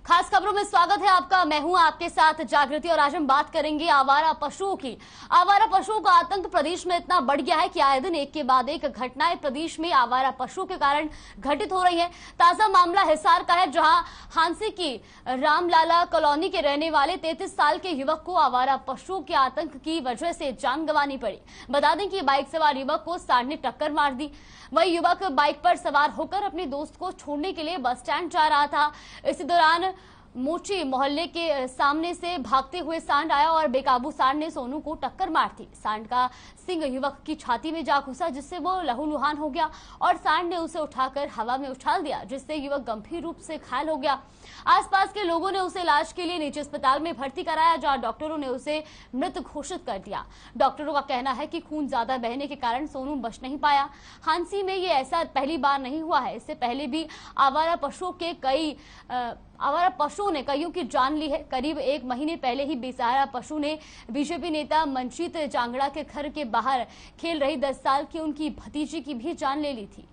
खास खबरों में स्वागत है आपका। मैं हूं आपके साथ जागृति और आज हम बात करेंगे आवारा पशुओं की। आवारा पशुओं का आतंक प्रदेश में इतना बढ़ गया है कि आए दिन एक के बाद एक घटनाएं प्रदेश में आवारा पशुओं के कारण घटित हो रही हैं। ताजा मामला हिसार का है, जहां हांसी की रामलाला कॉलोनी के रहने वाले 33 साल के युवक को आवारा पशुओं के आतंक की वजह से जान गंवानी पड़ी। बता दें कि बाइक सवार युवक को सांड ने टक्कर मार दी। वही युवक बाइक पर सवार होकर अपने दोस्त को छोड़ने के लिए बस स्टैंड जा रहा था। इसी दौरान मोची मोहल्ले के सामने से भागते हुए सांड आया और बेकाबू सांड ने सोनू को टक्कर मार दी। सांड का सिंग युवक की छाती में जा घुसा, जिससे वो लहूलुहान हो गया और सांड ने उसे उठाकर हवा में उछाल दिया, जिससे युवक गंभीर रूप से घायल हो गया। आसपास के लोगों ने उसे इलाज के लिए निजी अस्पताल में भर्ती कराया, जहां डॉक्टरों ने उसे मृत घोषित कर दिया। डॉक्टरों का कहना है कि खून ज्यादा बहने के कारण सोनू बच नहीं पाया। हांसी में ये ऐसा पहली बार नहीं हुआ है। इससे पहले भी आवारा पशुओं ने कईयों की जान ली है। करीब एक महीने पहले ही बेसहारा पशु ने बीजेपी नेता मनजीत जांगड़ा के घर के बाहर खेल रही 10 साल की उनकी भतीजी की भी जान ले ली थी।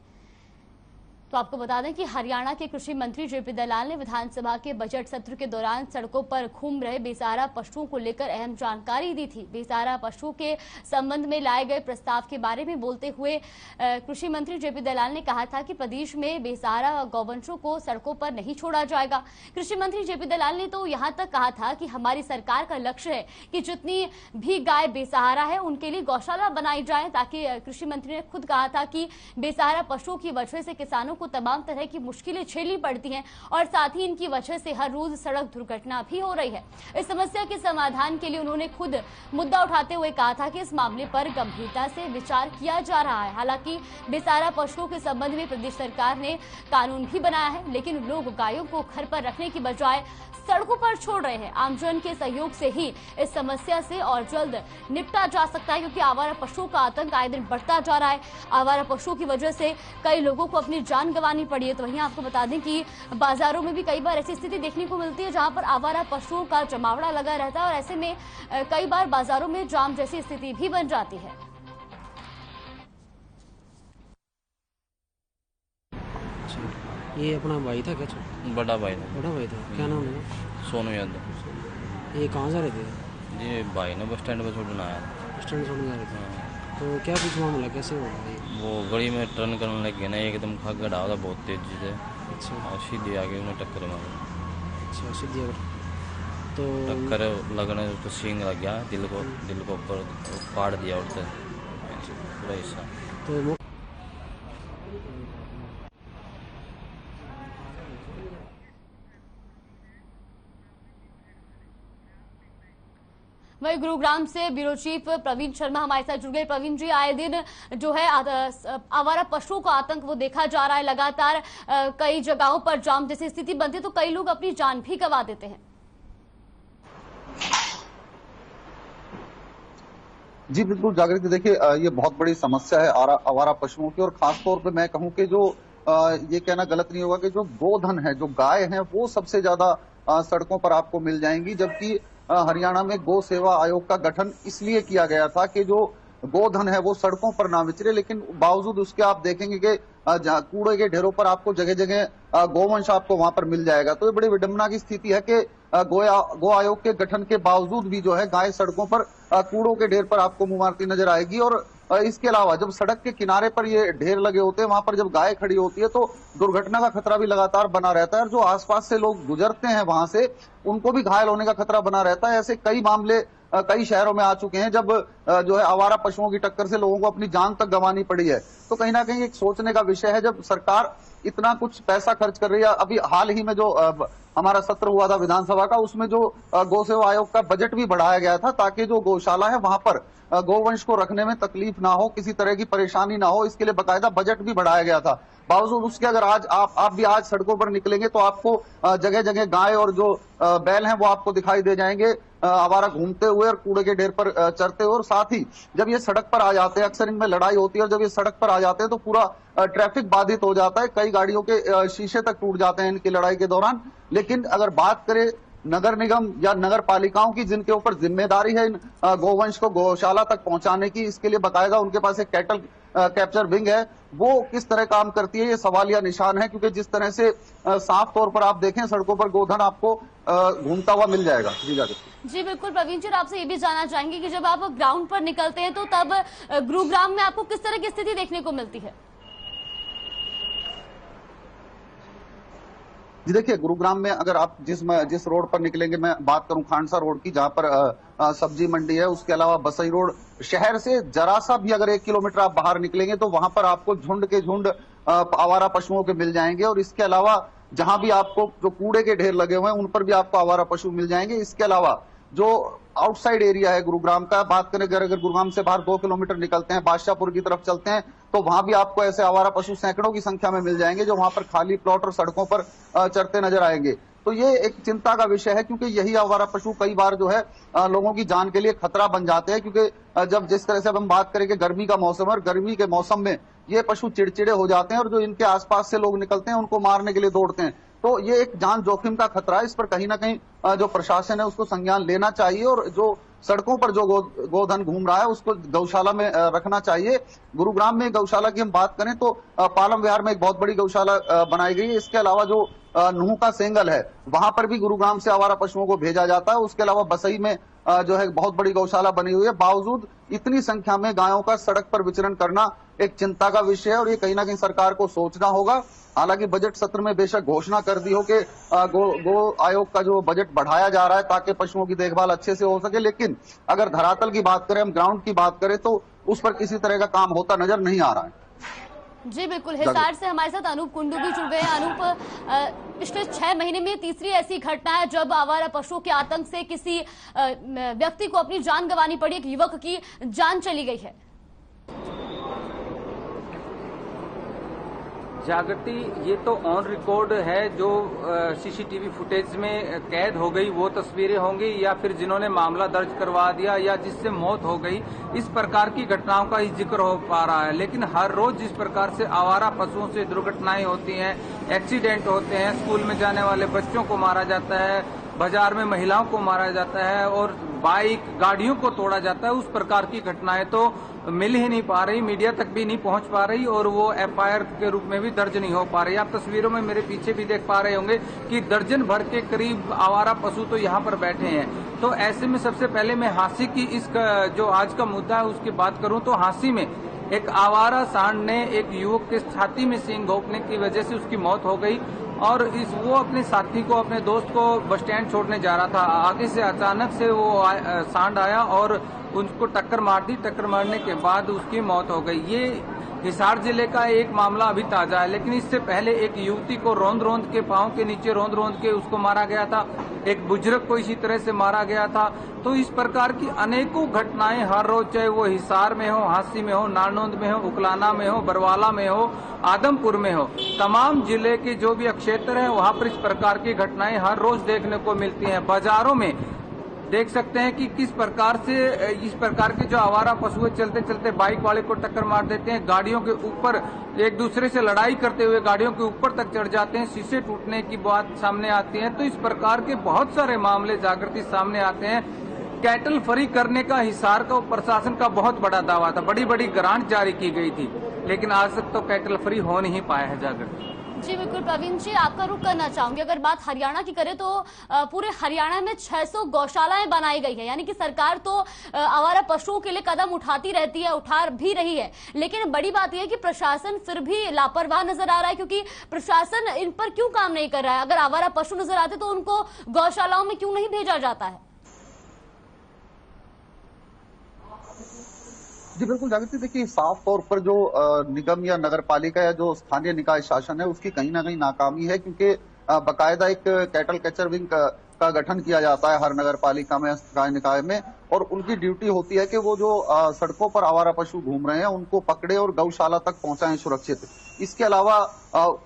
तो आपको बता दें कि हरियाणा के कृषि मंत्री जेपी दलाल ने विधानसभा के बजट सत्र के दौरान सड़कों पर घूम रहे बेसहारा पशुओं को लेकर अहम जानकारी दी थी। बेसहारा पशुओं के संबंध में लाए गए प्रस्ताव के बारे में बोलते हुए कृषि मंत्री जेपी दलाल ने कहा था कि प्रदेश में बेसहारा गौवंशों को सड़कों पर नहीं छोड़ा जाएगा। कृषि मंत्री जेपी दलाल ने तो यहाँ तक कहा था कि हमारी सरकार का लक्ष्य है कि जितनी भी गाय बेसहारा है उनके लिए गौशाला बनाई जाए, ताकि कृषि मंत्री ने खुद कहा था कि बेसहारा पशुओं की वजह से किसानों को तमाम तरह की मुश्किलें झेलनी पड़ती हैं और साथ ही इनकी वजह से हर रोज सड़क दुर्घटना भी हो रही है। इस समस्या के समाधान के लिए उन्होंने खुद मुद्दा उठाते हुए कहा था कि इस मामले पर गंभीरता से विचार किया जा रहा है। हालांकि बेसहारा पशुओं के संबंध में प्रदेश सरकार ने कानून भी बनाया है, लेकिन लोग गायों को घर पर रखने की बजाय सड़कों पर छोड़ रहे हैं। आमजन के सहयोग से ही इस समस्या से और जल्द निपटा जा सकता है, क्योंकि आवारा पशुओं का आतंक आए दिन बढ़ता जा रहा है। आवारा पशुओं की वजह से कई लोगों को अपनी जान गंवानी पड़ी है। तो वहीं आपको बता दें कि बाजारों में भी कई बार ऐसी स्थिति देखने को मिलती है जहां पर आवारा पशुओं का जमावड़ा लगा रहता है और ऐसे में कई बार बाजारों में जाम जैसी स्थिति भी बन जाती है। ये अपना भाई था क्या? बड़ा भाई था। बड़ा भाई था, क्या नाम है? सोनू यादव। ये कहाँ से रहते थे? ये भाई ने बस स्टैंड पर छोड़ना आया था। बस स्टैंड छोड़ने जा रहे थे। तो क्या कुछ मामला कैसे होगा? वो गली में टर्न करने लग गया ना, एकदम खगड़ आ था बहुत तेजी से। अच्छा। और सीधे आगे उन्हें टक्कर मारी। अच्छा, सीधे तो टक्कर लगने तो सींग लग गया, दिल को ऊपर फाड़ दिया उड़ते पूरा हिस्सा। तो वही गुरुग्राम से ब्यूरो चीफ प्रवीण शर्मा हमारे साथ जुड़ गए। प्रवीण जी, आए दिन जो है आवारा पशुओं का आतंक वो देखा जा रहा है। लगातार कई जगहों पर जाम जैसी स्थिति बनती है तो कई लोग अपनी जान भी गंवा देते हैं। जी बिल्कुल जागृति, देखिए ये बहुत बड़ी समस्या है आवारा पशुओं की, और खासतौर पे मैं कहूं कि जो ये कहना गलत नहीं होगा कि जो गोधन है, जो गाय है, वो सबसे ज्यादा सड़कों पर आपको मिल जाएंगी। जबकि हरियाणा में गौ सेवा आयोग का गठन इसलिए किया गया था कि जो गोधन है वो सड़कों पर ना विचरे, लेकिन बावजूद उसके आप देखेंगे कि कूड़े के ढेरों पर आपको जगह जगह गोवंश आपको वहां पर मिल जाएगा। तो ये बड़ी विडंबना की स्थिति है कि गो आयोग के गठन के बावजूद भी जो है गाय सड़कों पर कूड़ों के ढेर पर आपको मुंह मारती नजर आएगी। और इसके अलावा जब सड़क के किनारे पर ये ढेर लगे होते हैं, वहां पर जब गाय खड़ी होती है तो दुर्घटना का खतरा भी लगातार बना रहता है, और जो आसपास से लोग गुजरते हैं वहां से उनको भी घायल होने का खतरा बना रहता है। ऐसे कई मामले कई शहरों में आ चुके हैं जब जो है आवारा पशुओं की टक्कर से लोगों को अपनी जान तक गंवानी पड़ी है। तो कहीं ना कहीं एक सोचने का विषय है, जब सरकार इतना कुछ पैसा खर्च कर रही है। अभी हाल ही में जो हमारा सत्र हुआ था विधानसभा का, उसमें जो गौ सेवा आयोग का बजट भी बढ़ाया गया था, ताकि जो गौशाला है वहां पर गौवंश को रखने में तकलीफ ना हो, किसी तरह की परेशानी ना हो, इसके लिए बाकायदा बजट भी बढ़ाया गया था। बावजूद उसके अगर आज आप भी आज सड़कों पर निकलेंगे तो आपको जगह जगह गाय और जो बैल हैं वो आपको दिखाई दे जाएंगे आवारा घूमते हुए और कूड़े के ढेर पर चरते हुए। और साथ ही जब ये सड़क पर आ जाते हैं, अक्सर इनमें लड़ाई होती है, और जब ये सड़क पर आ जाते हैं तो पूरा ट्रैफिक बाधित हो जाता है। कई गाड़ियों के शीशे तक टूट जाते हैं इनकी लड़ाई के दौरान। लेकिन अगर बात करें नगर निगम या नगर पालिकाओं की, जिनके ऊपर जिम्मेदारी है इन गोवंश को गौशाला तक पहुंचाने की, इसके लिए बाकायदा उनके पास एक कैटल कैप्चर विंग है वो किस तरह काम करती है, ये सवालिया निशान है। क्योंकि जिस तरह से साफ तौर पर आप देखें सड़कों पर गोधन आपको घूमता हुआ मिल जाएगा। जी बिल्कुल प्रवीण जी, आपसे ये भी जानना चाहेंगे कि जब आप ग्राउंड पर निकलते हैं तो तब गुरुग्राम में आपको किस तरह की स्थिति देखने को मिलती है? जी देखिए, गुरुग्राम में अगर आप जिस रोड पर निकलेंगे, मैं बात करूं खांडसा रोड की, जहां पर सब्जी मंडी है, उसके अलावा बसई रोड, शहर से जरा सा भी अगर 1 किलोमीटर आप बाहर निकलेंगे तो वहां पर आपको झुंड के झुंड आवारा पशुओं के मिल जाएंगे। और इसके अलावा जहां भी आपको जो कूड़े के ढेर लगे हुए हैं उन पर भी आपको आवारा पशु मिल जाएंगे। इसके अलावा जो आउटसाइड एरिया है गुरुग्राम का, बात करें अगर गुरुग्राम से बाहर 2 किलोमीटर निकलते हैं, बादशाहपुर की तरफ चलते हैं, तो वहां भी आपको ऐसे आवारा पशु सैकड़ों की संख्या में मिल जाएंगे जो वहां पर खाली प्लॉट और सड़कों पर चरते नजर आएंगे। तो ये एक चिंता का विषय है, क्योंकि यही आवारा पशु कई बार जो है लोगों की जान के लिए खतरा बन जाते हैं। क्योंकि जब जिस तरह से अब हम बात करें कि गर्मी का मौसम है, और गर्मी के मौसम में ये पशु चिड़चिड़े हो जाते हैं और जो इनके आसपास से लोग निकलते हैं उनको मारने के लिए दौड़ते हैं। तो ये एक जान जोखिम का खतरा है। इस पर कहीं ना कहीं जो प्रशासन है उसको संज्ञान लेना चाहिए, और जो सड़कों पर जो गोधन घूम रहा है उसको गौशाला में रखना चाहिए। गुरुग्राम में गौशाला की हम बात करें तो पालम विहार में एक बहुत बड़ी गौशाला बनाई गई है। इसके अलावा जो नुह का सेंगल है वहां पर भी गुरुग्राम से आवारा पशुओं को भेजा जाता है। उसके अलावा बसई में जो है बहुत बड़ी गौशाला बनी हुई है। बावजूद इतनी संख्या में गायों का सड़क पर विचरण करना एक चिंता का विषय है, और ये कहीं ना कहीं सरकार को सोचना होगा। हालांकि बजट सत्र में बेशक घोषणा कर दी हो कि गो आयोग का जो बजट बढ़ाया जा रहा है ताकि पशुओं की देखभाल अच्छे से हो सके, लेकिन अगर धरातल की बात करें, हम ग्राउंड की बात करें, तो उस पर किसी तरह का काम होता नजर नहीं आ रहा है। जी बिल्कुल, हिसार से हमारे साथ अनूप कुंडू भी जुड़ गए हैं। अनूप, पिछले 6 महीने में तीसरी ऐसी घटना है जब आवारा पशुओं के आतंक से किसी व्यक्ति को अपनी जान गंवानी पड़ी, एक युवक की जान चली गई है। जागृति, ये तो ऑन रिकॉर्ड है, जो सीसीटीवी फुटेज में कैद हो गई वो तस्वीरें होंगी, या फिर जिन्होंने मामला दर्ज करवा दिया या जिससे मौत हो गई, इस प्रकार की घटनाओं का ही जिक्र हो पा रहा है। लेकिन हर रोज जिस प्रकार से आवारा पशुओं से दुर्घटनाएं होती हैं, एक्सीडेंट होते हैं, स्कूल में जाने वाले बच्चों को मारा जाता है, बाजार में महिलाओं को मारा जाता है और बाइक गाड़ियों को तोड़ा जाता है, उस प्रकार की घटनाएं तो मिल ही नहीं पा रही, मीडिया तक भी नहीं पहुंच पा रही, और वो एफआईआर के रूप में भी दर्ज नहीं हो पा रही। आप तस्वीरों में मेरे पीछे भी देख पा रहे होंगे कि दर्जन भर के करीब आवारा पशु तो यहाँ पर बैठे हैं। तो ऐसे में सबसे पहले मैं हांसी की इस जो आज का मुद्दा है उसकी बात करूं तो हांसी में एक आवारा सांड ने एक युवक के छाती में सींग घोंपने की वजह से उसकी मौत हो गई, और वो अपने साथी को, अपने दोस्त को बस स्टैंड छोड़ने जा रहा था। आगे से अचानक से वो सांड आया और उसको टक्कर मार दी। टक्कर मारने के बाद उसकी मौत हो गई। ये हिसार जिले का एक मामला अभी ताजा है, लेकिन इससे पहले एक युवती को रोंद रोंद के पांव के नीचे रोंद रोंद के उसको मारा गया था। एक बुजुर्ग को इसी तरह से मारा गया था। तो इस प्रकार की अनेकों घटनाएं हर रोज, चाहे वो हिसार में हो, हांसी में हो, नारनौंद में हो, उकलाना में हो, बरवाला में हो, आदमपुर में हो, तमाम जिले के जो भी क्षेत्र है वहां पर इस प्रकार की घटनाएं हर रोज देखने को मिलती हैं। बाजारों में देख सकते हैं कि किस प्रकार से इस प्रकार के जो आवारा पशु चलते चलते बाइक वाले को टक्कर मार देते हैं, गाड़ियों के ऊपर एक दूसरे से लड़ाई करते हुए गाड़ियों के ऊपर तक चढ़ जाते हैं, शीशे टूटने की बात सामने आती है। तो इस प्रकार के बहुत सारे मामले जागृति सामने आते हैं। कैटल फ्री करने का हिसार का प्रशासन का बहुत बड़ा दावा था, बड़ी बड़ी ग्रांट जारी की गई थी, लेकिन आज तक तो कैटल फ्री हो नहीं पाया है जागृति। जी बिल्कुल प्रवीण जी, आपका रुख करना चाहूंगी। अगर बात हरियाणा की करें तो पूरे हरियाणा में 600 गौशालाएं बनाई गई है, यानी कि सरकार तो आवारा पशुओं के लिए कदम उठाती रहती है, उठा भी रही है, लेकिन बड़ी बात यह है कि प्रशासन फिर भी लापरवाह नजर आ रहा है। क्योंकि प्रशासन इन पर क्यों काम नहीं कर रहा है? अगर आवारा पशु नजर आते तो उनको गौशालाओं में क्यों नहीं भेजा जाता है? जी बिल्कुल जागृति, देखिए साफ तौर पर जो निगम या नगर पालिका या जो स्थानीय निकाय शासन है उसकी कहीं ना कहीं नाकामी है। क्योंकि बाकायदा एक कैटल कैचर विंग का गठन किया जाता है हर नगर पालिका में, निकाय में, और उनकी ड्यूटी होती है कि वो जो सड़कों पर आवारा पशु घूम रहे हैं उनको पकड़े और गौशाला तक पहुंचाएं सुरक्षित। इसके अलावा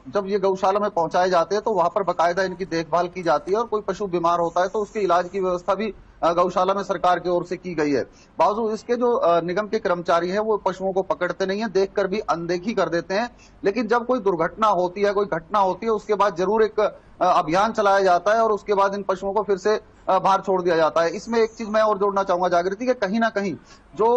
जब ये गौशाला में पहुंचाए जाते हैं तो वहां पर बाकायदा इनकी देखभाल की जाती है, और कोई पशु बीमार होता है तो उसके इलाज की व्यवस्था भी गौशाला में सरकार की ओर से की गई है। बावजूद इसके जो निगम के कर्मचारी हैं वो पशुओं को पकड़ते नहीं है, देखकर भी अनदेखी कर देते हैं। लेकिन जब कोई दुर्घटना होती है, कोई घटना होती है, उसके बाद जरूर एक अभियान चलाया जाता है और उसके बाद इन पशुओं को फिर से बाहर छोड़ दिया जाता है। इसमें एक चीज मैं और जोड़ना चाहूंगा जागृति, कि कहीं ना कहीं जो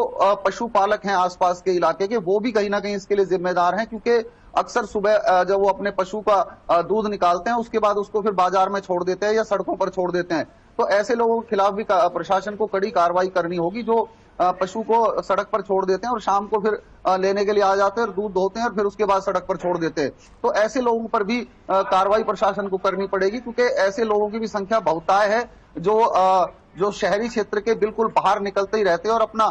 पशुपालक हैं आसपास के इलाके के, वो भी कहीं ना कहीं इसके लिए जिम्मेदार हैं, क्योंकि अक्सर सुबह जब वो अपने पशु का दूध निकालते हैं, उसके बाद उसको फिर बाजार में छोड़ देते हैं या सड़कों पर छोड़ देते हैं। तो ऐसे लोगों के खिलाफ भी प्रशासन को कड़ी कार्रवाई करनी होगी, जो पशु को सड़क पर छोड़ देते हैं और शाम को फिर लेने के लिए आ जाते हैं और दूध दोहते हैं और फिर उसके बाद सड़क पर छोड़ देते हैं। तो ऐसे लोगों पर भी कार्रवाई प्रशासन को करनी पड़ेगी, क्योंकि ऐसे लोगों की भी संख्या बहुतायत है जो शहरी क्षेत्र के बिल्कुल बाहर निकलते ही रहते हैं और अपना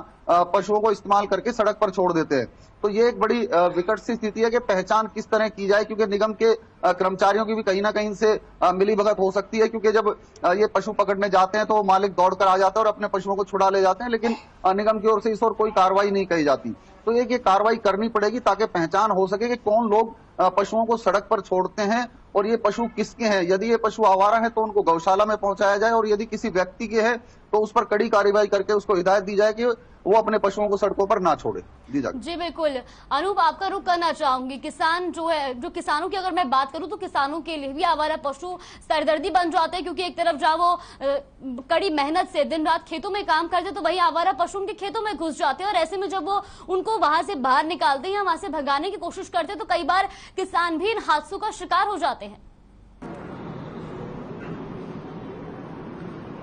पशुओं को इस्तेमाल करके सड़क पर छोड़ देते हैं। तो ये एक बड़ी विकट सी स्थिति है कि पहचान किस तरह की जाए, क्योंकि निगम के कर्मचारियों की भी कहीं ना कहीं से मिलीभगत हो सकती है, क्योंकि जब ये पशु पकड़ने जाते हैं तो मालिक दौड़कर आ जाता है और अपने पशुओं को छुड़ा ले जाते हैं, लेकिन निगम की ओर से इस और कोई कार्रवाई नहीं की जाती। तो ये कार्रवाई करनी पड़ेगी ताकि पहचान हो सके कि कौन लोग पशुओं को सड़क पर छोड़ते हैं और ये पशु किसके हैं। यदि ये पशु आवारा है तो उनको गौशाला में पहुंचाया जाए, और यदि किसी व्यक्ति के है तो उस पर कड़ी कार्रवाई करके उसको हिदायत दी जाए कि वो अपने पशुओं को सड़कों पर ना छोड़े। जी बिल्कुल। अनूप, आपका रुख करना चाहूंगी, किसान जो किसानों की अगर मैं बात करूं तो किसानों के लिए भी आवारा पशु सरदर्दी बन जाते हैं, क्योंकि एक तरफ जहाँ वो कड़ी मेहनत से दिन रात खेतों में काम करते तो वहीं आवारा पशु उनके खेतों में घुस जाते हैं, और ऐसे में जब वो उनको वहां से बाहर निकालते हैं या वहां से भगाने की कोशिश करते हैं तो कई बार किसान भी इन हादसों का शिकार हो जाते हैं।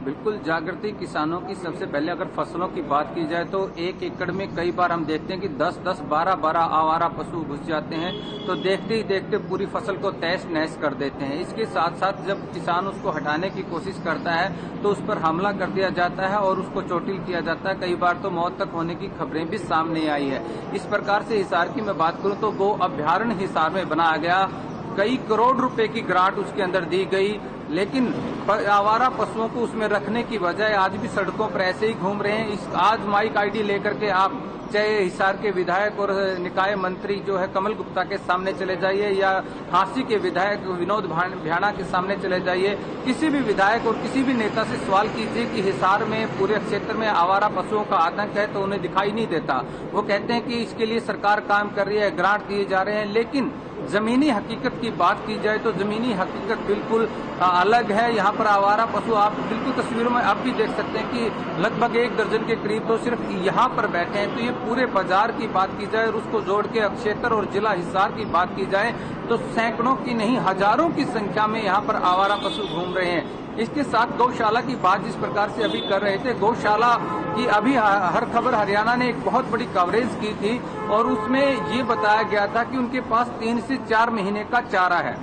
बिल्कुल जागृति, किसानों की सबसे पहले अगर फसलों की बात की जाए तो 1 एकड़ में कई बार हम देखते हैं कि 10-10, 12-12 आवारा पशु घुस जाते हैं, तो देखते ही देखते पूरी फसल को तहस नहस कर देते हैं। इसके साथ साथ जब किसान उसको हटाने की कोशिश करता है तो उस पर हमला कर दिया जाता है और उसको चोटिल किया जाता है। कई बार तो मौत तक होने की खबरें भी सामने आई है। इस प्रकार से हिसार की मैं बात करूं तो गो अभ्यारण्य हिसार में बनाया गया, कई करोड़ रुपए की ग्रांट उसके अंदर दी गई, लेकिन आवारा पशुओं को उसमें रखने की बजाय आज भी सड़कों पर ऐसे ही घूम रहे हैं। आज माइक आईडी लेकर के आप चाहे हिसार के विधायक और निकाय मंत्री जो है कमल गुप्ता के सामने चले जाइए या हांसी के विधायक विनोद भ्याणा के सामने चले जाइए, किसी भी विधायक और किसी भी नेता से सवाल कीजिए कि हिसार में पूरे क्षेत्र में आवारा पशुओं का आतंक है तो उन्हें दिखाई नहीं देता। वो कहते हैं कि इसके लिए सरकार काम कर रही है, ग्रांट दिए जा रहे हैं, लेकिन जमीनी हकीकत की बात की जाए तो जमीनी हकीकत बिल्कुल अलग है। यहाँ पर आवारा पशु आप बिल्कुल तस्वीरों में आप भी देख सकते हैं कि लगभग 1 दर्जन के करीब तो सिर्फ यहाँ पर बैठे हैं। तो ये पूरे बाजार की बात की जाए और उसको जोड़ के क्षेत्र और जिला हिसार की बात की जाए तो सैकड़ों की नहीं हजारों की संख्या में यहाँ पर आवारा पशु घूम रहे हैं। इसके साथ गौशाला की बात जिस प्रकार से अभी कर रहे थे, गौशाला की अभी हर खबर हरियाणा ने एक बहुत बड़ी कवरेज की थी और उसमें ये बताया गया था कि उनके पास 3 से 4 महीने का चारा है।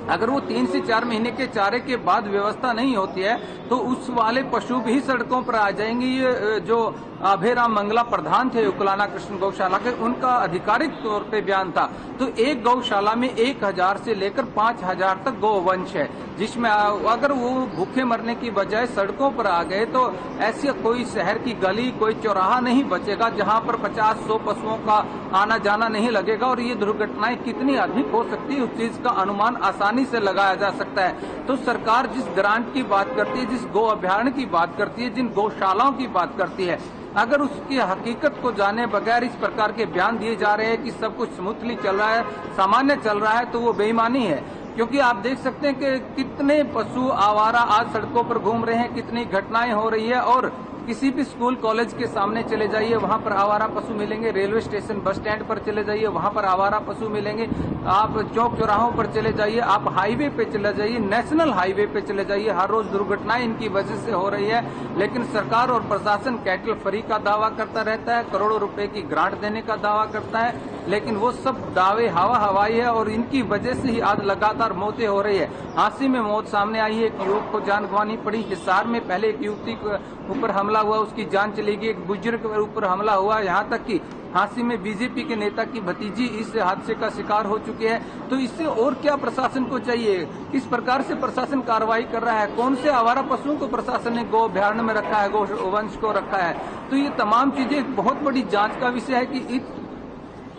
अगर वो 3 से 4 महीने के चारे के बाद व्यवस्था नहीं होती है तो उस वाले पशु भी सड़कों पर आ जाएंगे। ये जो अभयराम मंगला प्रधान थे उकलाना कृष्ण गौशाला के, उनका आधिकारिक तौर पे बयान था। तो एक गौशाला में 1000 से लेकर 5000 तक गौवंश है, जिसमें अगर वो भूखे मरने की बजाय सड़कों पर आ गए तो ऐसी कोई शहर की गली, कोई चौराहा नहीं बचेगा जहां पर 50-100 पशुओं का आना जाना नहीं लगेगा। और ये दुर्घटनाएं कितनी अधिक हो सकती है उस चीज का अनुमान आसानी से लगाया जा सकता है। तो सरकार जिस ग्रांट की बात करती है, जिस गौ अभ्यारण्य की बात करती है, जिन गौशालाओं की बात करती है, अगर उसकी हकीकत को जाने बगैर इस प्रकार के बयान दिए जा रहे हैं कि सब कुछ स्मूथली चल रहा है, सामान्य चल रहा है, तो वो बेईमानी है। क्योंकि आप देख सकते हैं कि कितने पशु आवारा आज सड़कों पर घूम रहे हैं, कितनी घटनाएं हो रही है। और किसी भी स्कूल कॉलेज के सामने चले जाइए, वहां पर आवारा पशु मिलेंगे। रेलवे स्टेशन बस स्टैंड पर चले जाइए, वहां पर आवारा पशु मिलेंगे। आप चौक चौराहों पर चले जाइए, आप हाईवे पे चले जाइए, नेशनल हाईवे पे चले जाइए, हर रोज दुर्घटनाएं इनकी वजह से हो रही है। लेकिन सरकार और प्रशासन कैटल फ्री का दावा करता रहता है, करोड़ों रुपए की ग्रांट देने का दावा करता है, लेकिन वो सब दावे हवा हवाई है और इनकी वजह से ही आज लगातार मौतें हो रही है। हांसी में मौत सामने आई है, एक युवक को जान गंवानी पड़ी। हिसार में पहले एक युवती के ऊपर हमला हुआ, उसकी जान चली गई। एक बुजुर्ग के ऊपर हमला हुआ, यहाँ तक कि हांसी में बीजेपी के नेता की भतीजी इस हादसे का शिकार हो चुकी है। तो इससे और क्या प्रशासन को चाहिए? किस प्रकार से प्रशासन कार्रवाई कर रहा है? कौन से आवारा पशुओं को प्रशासन ने गौ अभ्यारण्य में रखा है, गौवंश को रखा है? तो ये तमाम चीजें बहुत बड़ी जांच का विषय है कि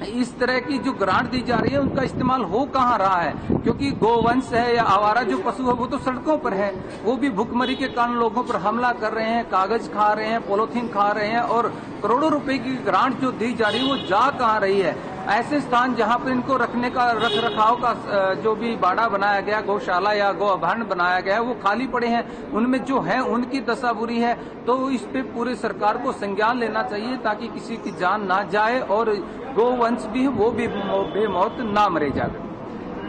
इस तरह की जो ग्रांट दी जा रही है उनका इस्तेमाल हो कहाँ रहा है। क्योंकि गोवंश है या आवारा जो पशु है वो तो सड़कों पर है, वो भी भूखमरी के कारण लोगों पर हमला कर रहे हैं, कागज खा रहे हैं, पॉलिथीन खा रहे हैं और करोड़ों रुपए की ग्रांट जो दी जा रही है वो जा कहाँ रही है। ऐसे स्थान जहां पर इनको रखने का रख रखाव का जो भी बाड़ा बनाया गया, गौशाला या गौ अभयारण्य बनाया गया है, वो खाली पड़े हैं, उनमें जो है उनकी दशा बुरी है। तो इस पे पूरे सरकार को संज्ञान लेना चाहिए ताकि किसी की जान ना जाए और गोवंश भी वो भी बेमौत ना मरे जाकर।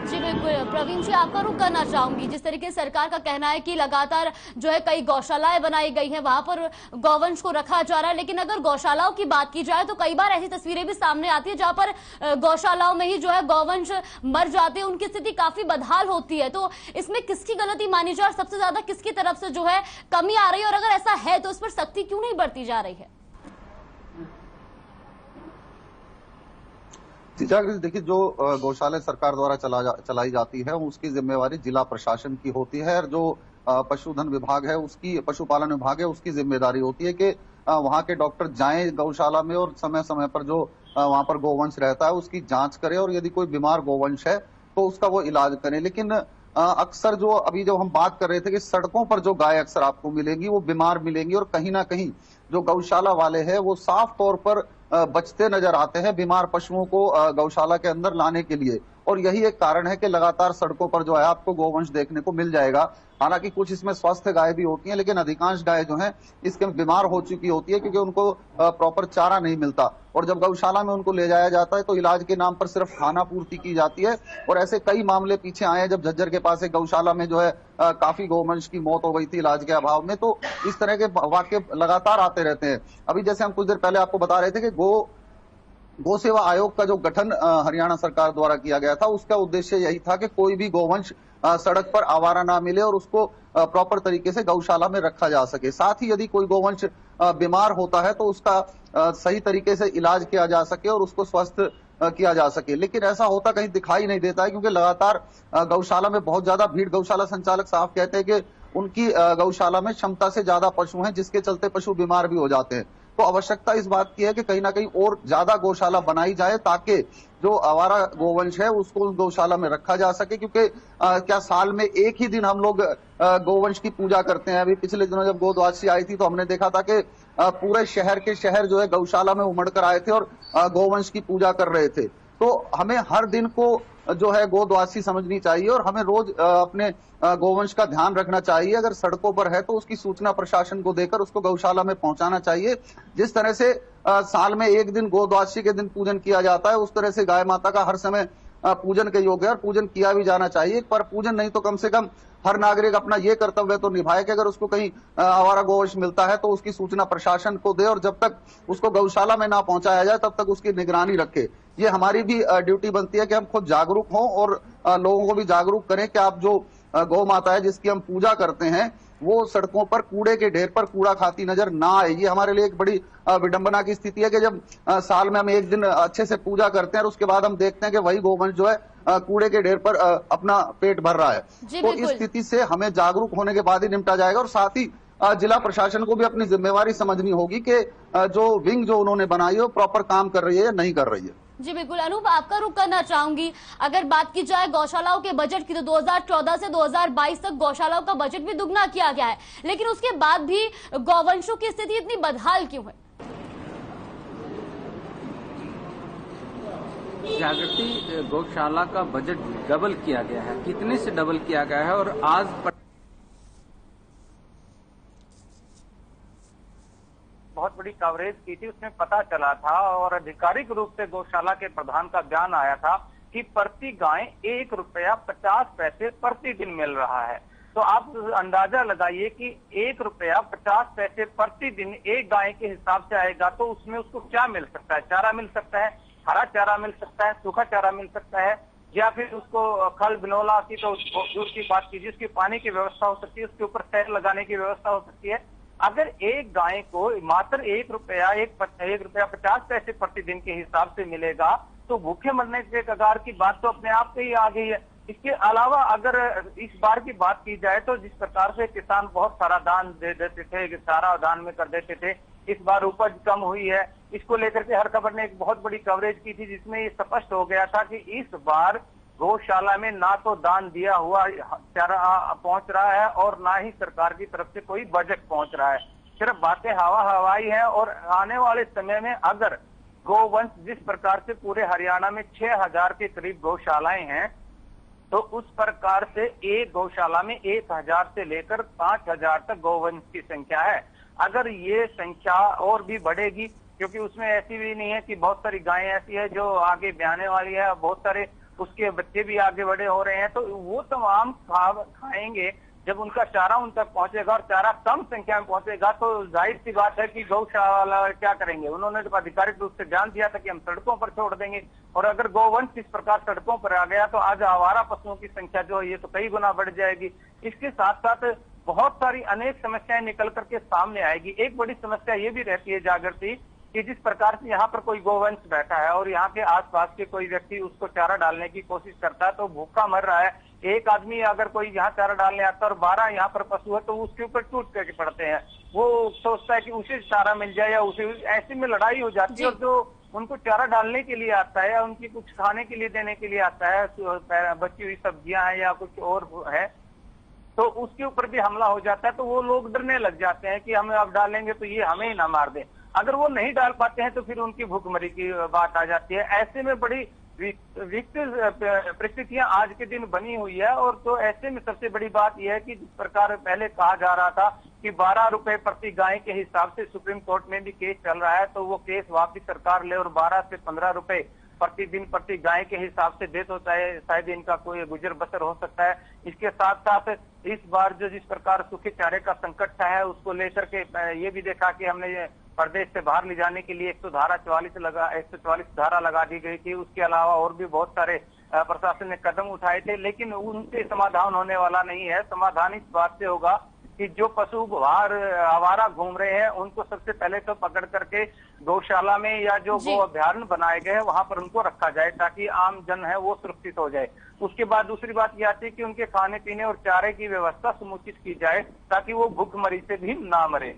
जी बिल्कुल प्रवीण जी, आपका रुख करना चाहूंगी। जिस तरीके से सरकार का कहना है कि लगातार जो है कई गौशालाएं बनाई गई हैं, वहां पर गौवंश को रखा जा रहा है, लेकिन अगर गौशालाओं की बात की जाए तो कई बार ऐसी तस्वीरें भी सामने आती है जहां पर गौशालाओं में ही जो है गौवंश मर जाते हैं, उनकी स्थिति काफी बदहाल होती है। तो इसमें किसकी गलती मानी जाए और सबसे ज्यादा किसकी तरफ से जो है कमी आ रही है, और अगर ऐसा है तो उस पर सख्ती क्यों नहीं बरती जा रही है? देखिए, जो गौशाला सरकार द्वारा चलाई जाती है उसकी जिम्मेवारी जिला प्रशासन की होती है, और जो पशुधन विभाग है उसकी, पशुपालन विभाग है उसकी जिम्मेदारी होती है कि वहां के डॉक्टर जाएं गौशाला में और समय समय पर जो वहां पर गोवंश रहता है उसकी जांच करें, और यदि कोई बीमार गोवंश है तो उसका वो इलाज करें। लेकिन अक्सर जो अभी जो हम बात कर रहे थे कि सड़कों पर जो गाय अक्सर आपको मिलेंगी वो बीमार मिलेंगी, और कहीं ना कहीं जो गौशाला वाले हैं वो साफ तौर पर बचते नजर आते हैं बीमार पशुओं को गौशाला के अंदर लाने के लिए। और यही एक कारण है कि लगातार सड़कों पर जो है आपको गोवंश देखने को मिल जाएगा। हालांकि कुछ इसमें स्वस्थ गाय भी होती हैं, लेकिन अधिकांश गाय जो हैं इसके बीमार हो चुकी होती है क्योंकि उनको प्रॉपर चारा नहीं मिलता। और जब गौशाला में उनको ले जाया जाता है तो इलाज के नाम पर सिर्फ खाना पूर्ति की जाती है। और ऐसे कई मामले पीछे आए हैं, जब झज्जर के पास एक गौशाला में जो है काफी गोवंश की मौत हो गई थी इलाज के अभाव में। तो इस तरह के वाक्य लगातार आते रहते हैं। अभी जैसे हम कुछ देर पहले आपको बता रहे थे कि गौ सेवा आयोग का जो गठन हरियाणा सरकार द्वारा किया गया था, उसका उद्देश्य यही था कि कोई भी गोवंश सड़क पर आवारा ना मिले और उसको प्रॉपर तरीके से गौशाला में रखा जा सके। साथ ही यदि कोई गोवंश बीमार होता है तो उसका सही तरीके से इलाज किया जा सके और उसको स्वस्थ किया जा सके। लेकिन ऐसा होता कहीं दिखाई नहीं देता है, क्योंकि लगातार गौशाला में बहुत ज्यादा भीड़, गौशाला संचालक साफ कहते हैं कि उनकी गौशाला में क्षमता से ज्यादा पशु हैं, जिसके चलते पशु बीमार भी हो जाते हैं। तो आवश्यकता इस बात की है कि कहीं ना कहीं और ज्यादा गौशाला बनाई जाए ताकि जो आवारा गोवंश है उसको उस गौशाला में रखा जा सके। क्योंकि क्या साल में एक ही दिन हम लोग गोवंश की पूजा करते हैं? अभी पिछले दिनों जब गोद्वादशी आई थी तो हमने देखा था कि पूरे शहर के शहर जो है गौशाला में उमड़ कर आए थे और गोवंश की पूजा कर रहे थे। तो हमें हर दिन को जो है गोद्वादशी समझनी चाहिए और हमें रोज अपने गोवंश का ध्यान रखना चाहिए। अगर सड़कों पर है तो उसकी सूचना प्रशासन को देकर उसको गौशाला में पहुंचाना चाहिए। जिस तरह से साल में एक दिन गोद्वादशी के दिन पूजन किया जाता है, उस तरह से गाय माता का हर समय पूजन के योग्य है और पूजन किया भी जाना चाहिए। पर पूजन नहीं तो कम से कम हर नागरिक अपना ये कर्तव्य तो निभाए कि अगर उसको कहीं आवारा गोवंश मिलता है तो उसकी सूचना प्रशासन को दे, और जब तक उसको गौशाला में ना पहुंचाया जाए तब तक उसकी निगरानी रखे। ये हमारी भी ड्यूटी बनती है कि हम खुद जागरूक हों और लोगों को भी जागरूक करें कि आप जो गौ माता है जिसकी हम पूजा करते हैं वो सड़कों पर कूड़े के ढेर पर कूड़ा खाती नजर ना आए। ये हमारे लिए एक बड़ी विडंबना की स्थिति है कि जब साल में हम एक दिन अच्छे से पूजा करते हैं और उसके बाद हम देखते हैं कि वही गोवंश जो है कूड़े के ढेर पर अपना पेट भर रहा है। तो इस स्थिति से हमें जागरूक होने के बाद ही निपटा जाएगा। और साथ ही जिला प्रशासन को भी अपनी जिम्मेवारी समझनी होगी कि जो विंग जो उन्होंने बनाई है वो प्रॉपर काम कर रही है या नहीं कर रही है। जी बिल्कुल। अनूप, आपका रुख करना चाहूंगी। अगर बात की जाए गौशालाओं के बजट की तो 2014 से 2022 तक गौशालाओं का बजट भी दुगना किया गया है, लेकिन उसके बाद भी गौवंशों की स्थिति इतनी बदहाल क्यों है? जागृति गौशाला का बजट डबल किया गया है। कितने से डबल किया गया है? और आज बहुत बड़ी कवरेज की थी, उसमें पता चला था और आधिकारिक रूप से गौशाला के प्रधान का बयान आया था कि प्रति गाय ₹1.50 प्रतिदिन मिल रहा है। तो आप अंदाजा लगाइए कि ₹1.50 प्रतिदिन एक गाय के हिसाब से आएगा तो उसमें उसको क्या मिल सकता है? चारा मिल सकता है, हरा चारा मिल सकता है, सूखा चारा मिल सकता है, या फिर उसको खल बिनोला की तो उसकी बात कीजिए, उसकी पानी की व्यवस्था हो सकती है, उसके ऊपर टैग लगाने की व्यवस्था हो सकती है। अगर एक गाय को मात्र ₹1.50 प्रतिदिन के हिसाब से मिलेगा तो भूखे मरने के कगार की बात तो अपने आप से ही आ गई है। इसके अलावा अगर इस बार की बात की जाए तो जिस प्रकार से किसान बहुत सारा दान दे देते थे, सारा दान में कर देते थे, इस बार उपज कम हुई है। इसको लेकर के हर खबर ने एक बहुत बड़ी कवरेज की थी जिसमें ये स्पष्ट हो गया था कि इस बार गौशाला में ना तो दान दिया हुआ चारा पहुंच रहा है और ना ही सरकार की तरफ से कोई बजट पहुंच रहा है। सिर्फ बातें हवाई है। और आने वाले समय में अगर गोवंश जिस प्रकार से पूरे हरियाणा में 6000 के करीब गौशालाएं हैं, तो उस प्रकार से एक गौशाला में 1000 से लेकर 5000 तक गोवंश की संख्या है। अगर ये संख्या और भी बढ़ेगी, क्योंकि उसमें ऐसी भी नहीं है कि बहुत सारी गायें ऐसी है जो आगे ब्याने वाली है, बहुत सारे उसके बच्चे भी आगे बड़े हो रहे हैं, तो वो तमाम खाएंगे। जब उनका चारा उन तक पहुंचेगा और चारा कम संख्या में पहुंचेगा तो जाहिर सी बात है कि गौशाला क्या करेंगे। उन्होंने तो आधिकारिक रूप से ध्यान दिया था कि हम सड़कों पर छोड़ देंगे, और अगर गोवंश इस प्रकार सड़कों पर आ गया तो आज आवारा पशुओं की संख्या जो है ये तो कई गुना बढ़ जाएगी। इसके साथ साथ बहुत सारी अनेक समस्याएं निकल करके सामने आएगी। एक बड़ी समस्या ये भी रहती है जागृति कि जिस प्रकार से यहाँ पर कोई गोवंश बैठा है और यहाँ के आसपास के कोई व्यक्ति उसको चारा डालने की कोशिश करता है तो भूखा मर रहा है। एक आदमी अगर कोई यहाँ चारा डालने आता है और 12 यहाँ पर पशु है तो उसके ऊपर टूट करके पड़ते हैं। वो सोचता है कि उसे चारा मिल जाए या उसे, ऐसे में लड़ाई हो जाती है। और जो उनको चारा डालने के लिए आता है या उनकी कुछ खाने के लिए देने के लिए आता है, बची हुई सब्जियां हैं या कुछ और है, तो उसके ऊपर भी हमला हो जाता है। तो वो लोग डरने लग जाते हैं कि हमें अब डालेंगे तो ये हमें ही ना मार दे। अगर वो नहीं डाल पाते हैं तो फिर उनकी भूखमरी की बात आ जाती है। ऐसे में बड़ी विकट परिस्थितियां आज के दिन बनी हुई है। और तो ऐसे में सबसे बड़ी बात यह है कि जिस प्रकार पहले कहा जा रहा था कि 12 रुपए प्रति गाय के हिसाब से सुप्रीम कोर्ट में भी केस चल रहा है, तो वो केस वापस सरकार ले और 12 से 15 रुपए प्रतिदिन प्रति गाय के हिसाब से दे तो शायद इनका कोई गुजर बसर हो सकता है। इसके साथ साथ इस बार जो जिस प्रकार सूखे चारे का संकट है उसको लेकर के ये भी देखा कि हमने प्रदेश से बाहर ले जाने के लिए 144 धारा लगा दी गई थी। उसके अलावा और भी बहुत सारे प्रशासन ने कदम उठाए थे, लेकिन उनसे समाधान होने वाला नहीं है। समाधान इस बात से होगा कि जो पशु बाहर आवारा घूम रहे हैं उनको सबसे पहले तो पकड़ करके गौशाला में या जो गो अभ्यारण्य बनाए गए हैं वहां पर उनको रखा जाए ताकि आम जन है वो सुरक्षित हो जाए। उसके बाद दूसरी बात यह आती है कि उनके खाने पीने और चारे की व्यवस्था समुचित की जाए ताकि वो भूखमरी से भी ना मरे।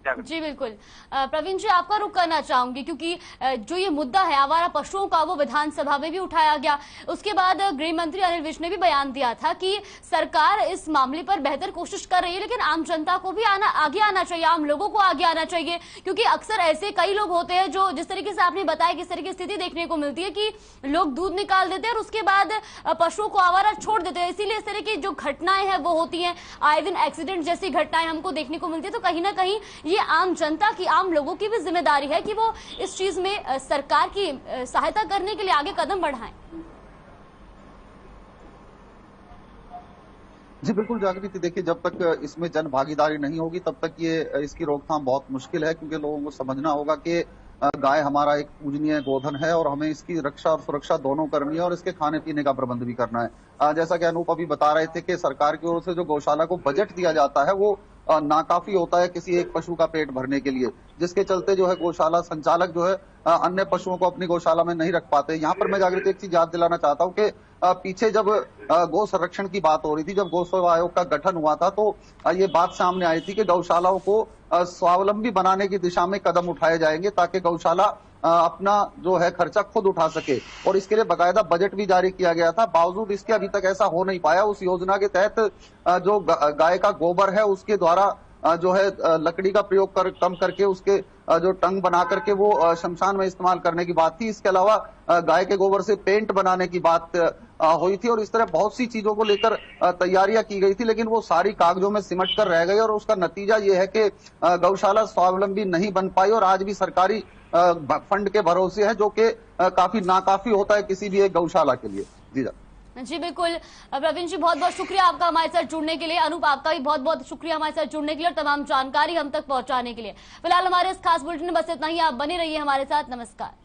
जी बिल्कुल। प्रवीण जी, आपका रुख करना चाहूंगी क्योंकि जो ये मुद्दा है आवारा पशुओं का वो विधानसभा में भी उठाया गया। उसके बाद गृह मंत्री अनिल विज ने भी बयान दिया था कि सरकार इस मामले पर बेहतर कोशिश कर रही है, लेकिन आम जनता को भी आगे आना चाहिए, आम लोगों को आगे आना चाहिए, क्योंकि अक्सर ऐसे कई लोग होते हैं जो जिस तरीके से आपने बताया किस तरह की स्थिति देखने को मिलती है कि लोग दूध निकाल देते हैं और उसके बाद पशुओं को आवारा छोड़ देते हैं। इसीलिए इस तरह की जो घटनाएं हैं वो होती हैं, आए दिन एक्सीडेंट जैसी घटनाएं हमको देखने को मिलती है। तो कहीं ना कहीं ये आम जनता की, आम लोगों की भी जिम्मेदारी है कि वो इस चीज में सरकार की सहायता करने के लिए आगे कदम बढ़ाएं। जी बिल्कुल जागृति, देखिए जब तक इसमें जन भागीदारी नहीं होगी तब तक ये इसकी रोकथाम बहुत मुश्किल है, क्योंकि लोगों को समझना होगा कि गाय हमारा एक पूजनीय गोधन है और हमें इसकी रक्षा और सुरक्षा दोनों करनी है और इसके खाने पीने का प्रबंध भी करना है। जैसा कि अनूप अभी बता रहे थे कि सरकार की ओर से जो गौशाला को बजट दिया जाता है वो नाकाफी होता है किसी एक पशु का पेट भरने के लिए, जिसके चलते जो है गौशाला संचालक जो है अन्य पशुओं को अपनी गौशाला में नहीं रख पाते। यहाँ पर मैं जागृति एक चीज याद दिलाना चाहता हूँ कि पीछे जब गौ संरक्षण की बात हो रही थी, जब गौ सेवा आयोग का गठन हुआ था, तो ये बात सामने आई थी कि गौशालाओं को स्वावलंबी बनाने की दिशा में कदम उठाए जाएंगे ताकि गौशाला अपना जो है खर्चा खुद उठा सके, और इसके लिए बकायदा बजट भी जारी किया गया था। बावजूद इसके अभी तक ऐसा हो नहीं पाया। उस योजना के तहत जो गाय का गोबर है उसके द्वारा जो है लकड़ी का प्रयोग कम करके उसके जो टंग बना करके वो शमशान में इस्तेमाल करने की बात थी। इसके अलावा गाय के गोबर से पेंट बनाने की बात हुई थी और इस तरह बहुत सी चीजों को लेकर तैयारियां की गई थी, लेकिन वो सारी कागजों में सिमट कर रह गई और उसका नतीजा ये है कि गौशाला स्वावलंबी नहीं बन पाई और आज भी सरकारी फंड के भरोसे है, जो कि काफी नाकाफी होता है किसी भी एक गौशाला के लिए। जी बिल्कुल। प्रवीण जी, बहुत बहुत शुक्रिया आपका हमारे साथ जुड़ने के लिए। अनूप, आपका भी बहुत बहुत शुक्रिया हमारे साथ जुड़ने के लिए और तमाम जानकारी हम तक पहुंचाने के लिए। फिलहाल हमारे इस खास बुलेटिन में बस इतना ही। आप बने रहिए हमारे साथ। नमस्कार।